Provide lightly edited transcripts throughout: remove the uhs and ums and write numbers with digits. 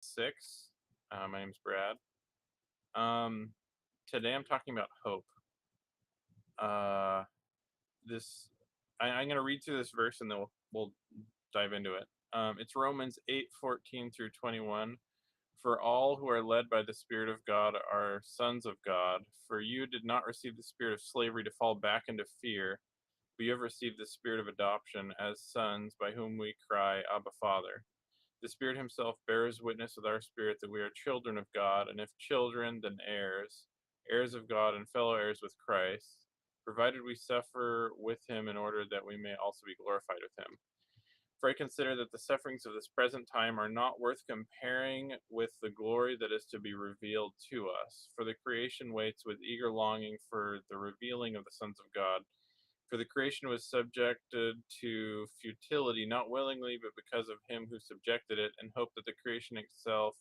6. My name's Brad. Um, Today I'm talking about hope. Uh, this I'm going to read through this verse and then we'll dive into it. It's Romans 8:14 through 21. For all who are led by the Spirit of God are sons of God. For you did not receive the spirit of slavery to fall back into fear, but you have received the spirit of adoption as sons, by whom we cry, Abba, Father. The Spirit Himself bears witness with our spirit that we are children of God, and if children, then heirs, heirs of God and fellow heirs with Christ, provided we suffer with Him in order that we may also be glorified with Him. For I consider that the sufferings of this present time are not worth comparing with the glory that is to be revealed to us. For the creation waits with eager longing for the revealing of the sons of God. For the creation was subjected to futility, not willingly, but because of him who subjected it, and hope that the creation itself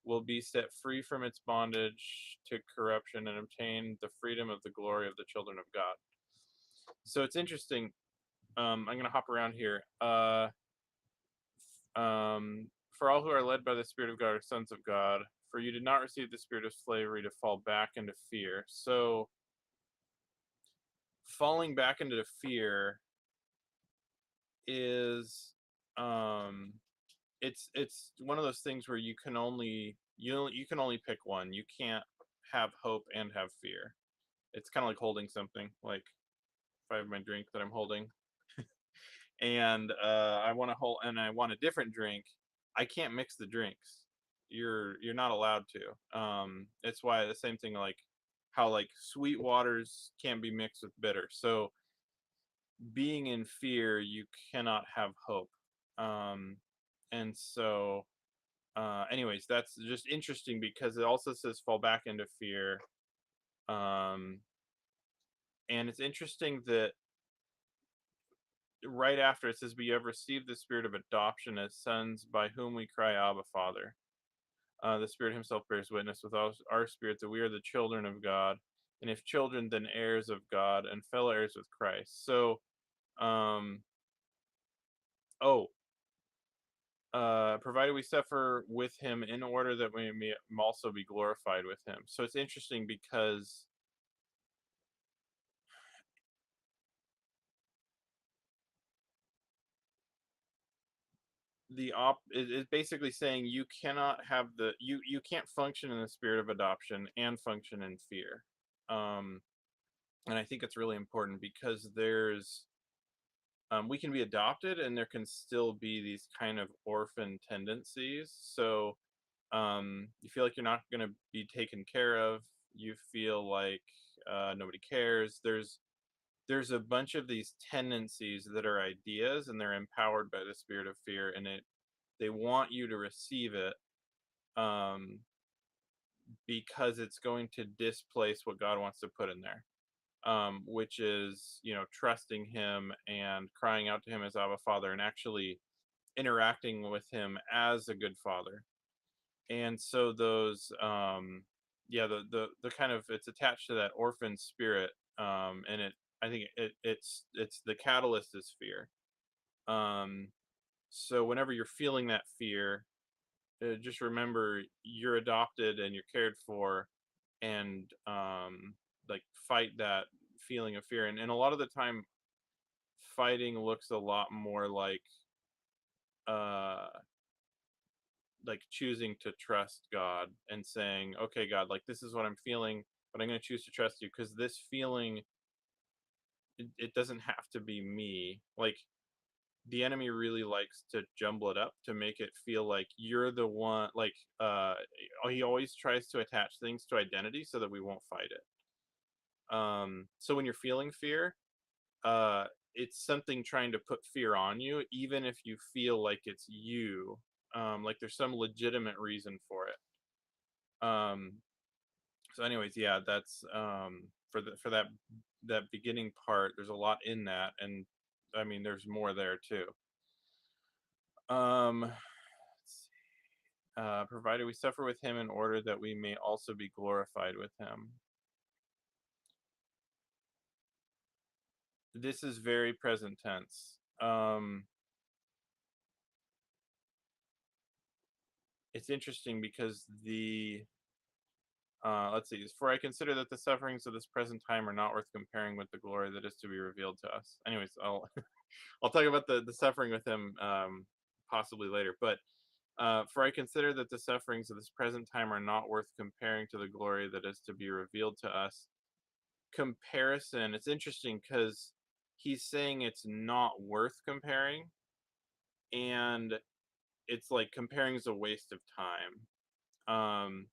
will be set free from its bondage to corruption and obtain the freedom of the glory of the children of God. So it's interesting. I'm going to hop around here. For all who are led by the Spirit of God are sons of God. For you did not receive the spirit of slavery to fall back into fear. So falling back into fear is um it's one of those things where you can only pick one. You can't have hope and have fear. It's kind of like holding something. Like if I have my drink that I'm holding and I want to hold and I want a different drink, I can't mix the drinks. You're not allowed to. It's why the same thing like how like sweet waters can't be mixed with bitter. So being in fear, you cannot have hope. Um, and so anyways, that's just interesting because it also says fall back into fear. Um, and it's interesting that right after it says, "But you have received the spirit of adoption as sons, by whom we cry, Abba, Father." The Spirit Himself bears witness with our spirit that we are the children of God, and if children, then heirs of God and fellow heirs with Christ. So, um, oh, provided we suffer with Him in order that we may also be glorified with Him. So it's interesting because it is basically saying you cannot have you can't function in the spirit of adoption and function in fear. um and I think it's really important because there's we can be adopted and there can still be these kind of orphan tendencies. So you feel like you're not going to be taken care of. You feel like nobody cares. There's a bunch of these tendencies that are ideas and they're empowered by the spirit of fear, and they want you to receive it, um, because it's going to displace what God wants to put in there, which is, trusting Him and crying out to Him as Abba, Father, and actually interacting with Him as a good Father. And so the kind of it's attached to that orphan spirit, and I think it's the catalyst is fear. Um, so whenever you're feeling that fear, just remember you're adopted and you're cared for, and like fight that feeling of fear. And a lot of the time fighting looks a lot more uh like choosing to trust God and saying, okay, God, like this is what I'm feeling, but I'm going to choose to trust you because this feeling, it doesn't have to be me. Like the enemy really likes to jumble it up to make it feel like you're the one. Like he always tries to attach things to identity so that we won't fight it. So when you're feeling fear, uh it's something trying to put fear on you, even if you feel like it's you. Like there's some legitimate reason for it. um so anyways, yeah, that's for that beginning part. There's a lot in that, and I mean there's more there too. Let's see. Provided we suffer with Him in order that we may also be glorified with Him. This is very present tense. it's interesting because the let's see. For I consider that the sufferings of this present time are not worth comparing with the glory that is to be revealed to us. Anyways, I'll I'll talk about the suffering with him possibly later. But for I consider that the sufferings of this present time are not worth comparing to the glory that is to be revealed to us. Comparison. It's interesting because he's saying it's not worth comparing, and it's like comparing is a waste of time. Um,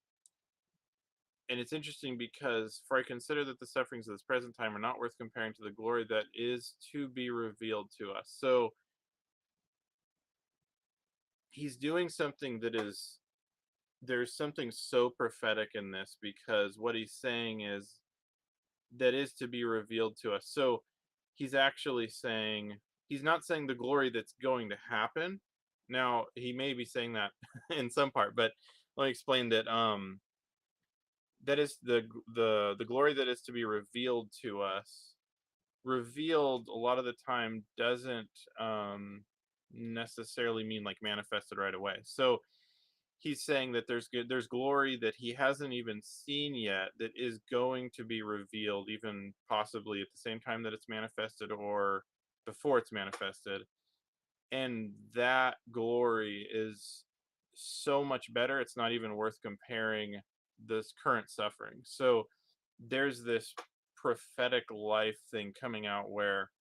and it's interesting because for I consider that the sufferings of this present time are not worth comparing to the glory that is to be revealed to us. So he's doing something that is there's something so prophetic in this because what he's saying is that is to be revealed to us. So he's actually saying he's not saying the glory that's going to happen. Now, he may be saying that in some part, but let me explain that that is the glory that is to be revealed to us. Revealed a lot of the time doesn't necessarily mean like manifested right away. So he's saying that there's glory that he hasn't even seen yet that is going to be revealed, even possibly at the same time that it's manifested or before it's manifested. And that glory is so much better, it's not even worth comparing this current suffering. So there's this prophetic life thing coming out where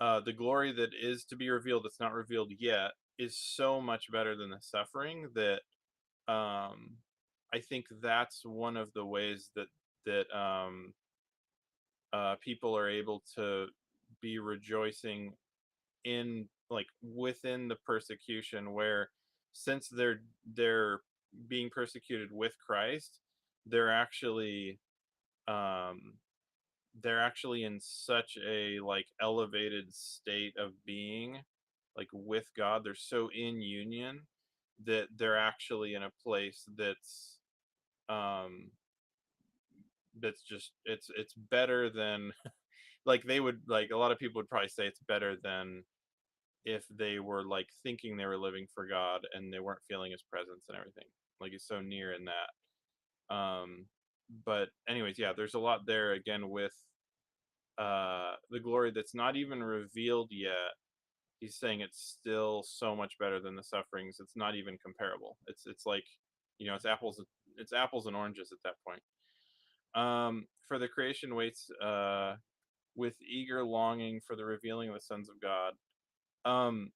the glory that is to be revealed that's not revealed yet is so much better than the suffering that um I think that's one of the ways that people are able to be rejoicing in like within the persecution, where since they're being persecuted with Christ, they're actually um they're actually in such a like elevated state of being like with God. They're so in union that they're actually in a place um that's just it's better than like they would like a lot of people would probably say it's better than if they were like thinking they were living for God and they weren't feeling his presence and everything. Like he's so near in that. But anyways, yeah, there's a lot there again with the glory that's not even revealed yet. He's saying it's still so much better than the sufferings. It's not even comparable. It's like, it's apples and oranges at that point. For the creation waits with eager longing for the revealing of the sons of God. Um,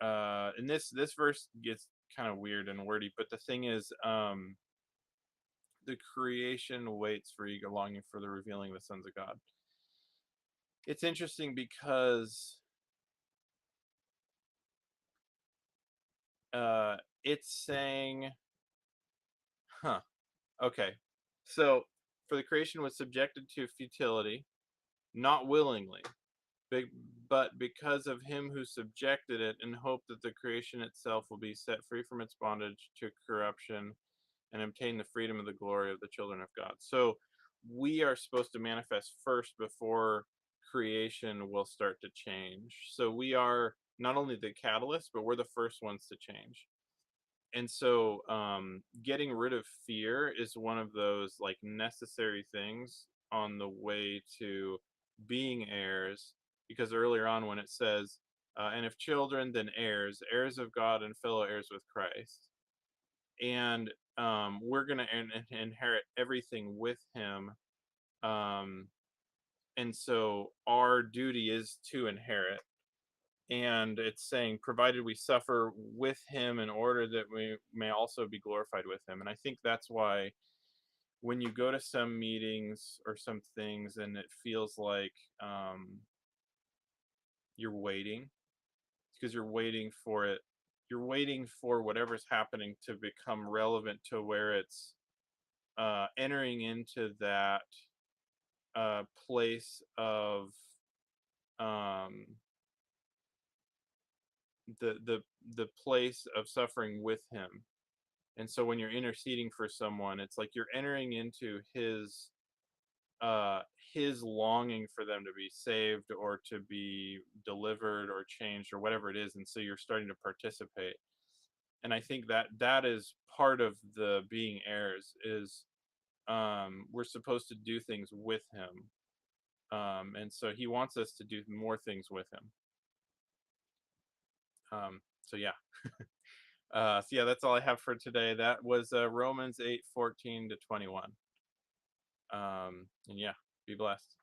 and this verse gets kind of weird and wordy, but the thing is, the creation waits for eager longing for the revealing of the sons of God. It's interesting because it's saying, huh, okay, so for the creation was subjected to futility, not willingly, but, but because of him who subjected it, in hope that the creation itself will be set free from its bondage to corruption and obtain the freedom of the glory of the children of God. So we are supposed to manifest first before creation will start to change. So we are not only the catalyst, but we're the first ones to change. And so getting rid of fear is one of those like necessary things on the way to being heirs, because earlier on when it says and if children then heirs, heirs of God and fellow heirs with Christ, and we're going to inherit everything with him, um, and so our duty is to inherit. And it's saying provided we suffer with him in order that we may also be glorified with him. And I think that's why when you go to some meetings or some things and it feels like you're waiting, it's because you're waiting for it, you're waiting for whatever's happening to become relevant to where it's entering into that place of um, the place of suffering with him. And so when you're interceding for someone, it's like you're entering into uh his longing for them to be saved or to be delivered or changed or whatever it is, and so you're starting to participate. And I think that that is part of the being heirs is we're supposed to do things with him. And so he wants us to do more things with him. So yeah. So yeah, that's all I have for today. That was Romans 8:14 to 21. And yeah, be blessed.